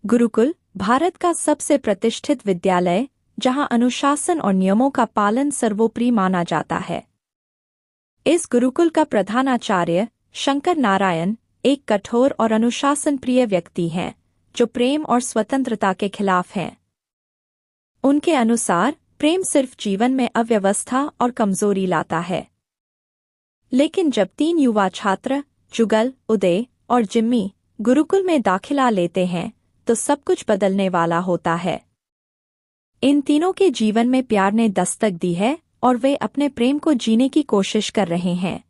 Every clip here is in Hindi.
गुरुकुल भारत का सबसे प्रतिष्ठित विद्यालय जहां अनुशासन और नियमों का पालन सर्वोपरि माना जाता है। इस गुरुकुल का प्रधानाचार्य शंकर नारायण एक कठोर और अनुशासन प्रिय व्यक्ति हैं जो प्रेम और स्वतंत्रता के खिलाफ हैं। उनके अनुसार प्रेम सिर्फ जीवन में अव्यवस्था और कमजोरी लाता है। लेकिन जब 3 युवा छात्र जुगल, उदय और जिम्मी गुरुकुल में दाखिला लेते हैं तो सब कुछ बदलने वाला होता है। इन तीनों के जीवन में प्यार ने दस्तक दी है और वे अपने प्रेम को जीने की कोशिश कर रहे हैं।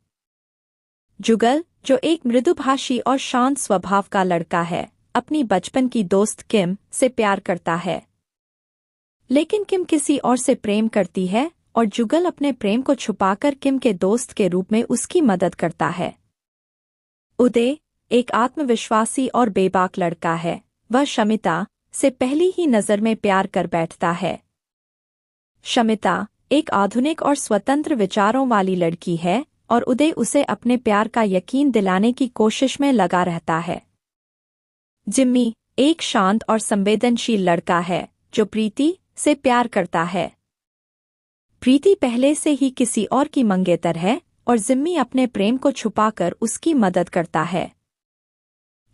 जुगल, जो एक मृदुभाषी और शांत स्वभाव का लड़का है, अपनी बचपन की दोस्त किम से प्यार करता है। लेकिन किम किसी और से प्रेम करती है और जुगल अपने प्रेम को छुपाकर किम के दोस्त के रूप में उसकी मदद करता है। उदय एक आत्मविश्वासी और बेबाक लड़का है। वह शमिता से पहली ही नज़र में प्यार कर बैठता है। शमिता एक आधुनिक और स्वतंत्र विचारों वाली लड़की है और उदय उसे अपने प्यार का यकीन दिलाने की कोशिश में लगा रहता है। जिम्मी एक शांत और संवेदनशील लड़का है जो प्रीति से प्यार करता है। प्रीति पहले से ही किसी और की मंगेतर है और जिम्मी अपने प्रेम को छुपाकर उसकी मदद करता है।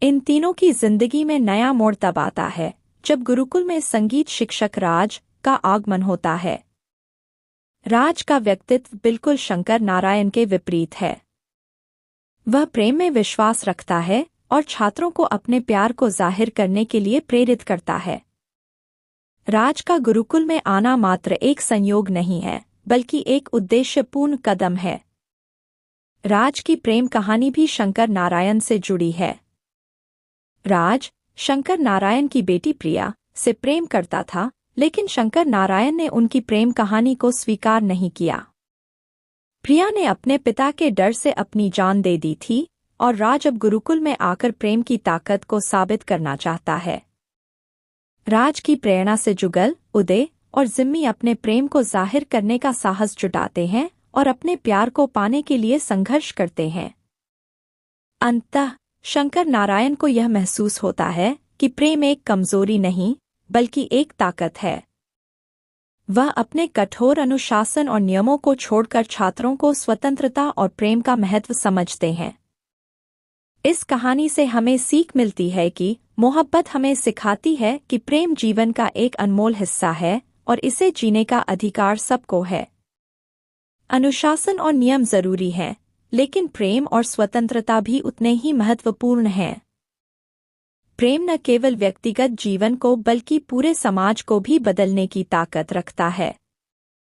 इन तीनों की जिंदगी में नया मोड़ तब आता है जब गुरुकुल में संगीत शिक्षक राज का आगमन होता है। राज का व्यक्तित्व बिल्कुल शंकर नारायण के विपरीत है। वह प्रेम में विश्वास रखता है और छात्रों को अपने प्यार को जाहिर करने के लिए प्रेरित करता है। राज का गुरुकुल में आना मात्र एक संयोग नहीं है, बल्कि एक उद्देश्यपूर्ण कदम है। राज की प्रेम कहानी भी शंकर नारायण से जुड़ी है। राज शंकर नारायण की बेटी प्रिया से प्रेम करता था, लेकिन शंकर नारायण ने उनकी प्रेम कहानी को स्वीकार नहीं किया। प्रिया ने अपने पिता के डर से अपनी जान दे दी थी और राज अब गुरुकुल में आकर प्रेम की ताकत को साबित करना चाहता है। राज की प्रेरणा से जुगल, उदय और जिम्मी अपने प्रेम को जाहिर करने का साहस जुटाते हैं और अपने प्यार को पाने के लिए संघर्ष करते हैं। अंततः शंकर नारायण को यह महसूस होता है कि प्रेम एक कमजोरी नहीं, बल्कि एक ताकत है। वह अपने कठोर अनुशासन और नियमों को छोड़कर छात्रों को स्वतंत्रता और प्रेम का महत्व समझते हैं। इस कहानी से हमें सीख मिलती है कि मोहब्बत हमें सिखाती है कि प्रेम जीवन का एक अनमोल हिस्सा है और इसे जीने का अधिकार सबको है। अनुशासन और नियम जरूरी हैं, लेकिन प्रेम और स्वतंत्रता भी उतने ही महत्वपूर्ण हैं। प्रेम न केवल व्यक्तिगत जीवन को बल्कि पूरे समाज को भी बदलने की ताकत रखता है।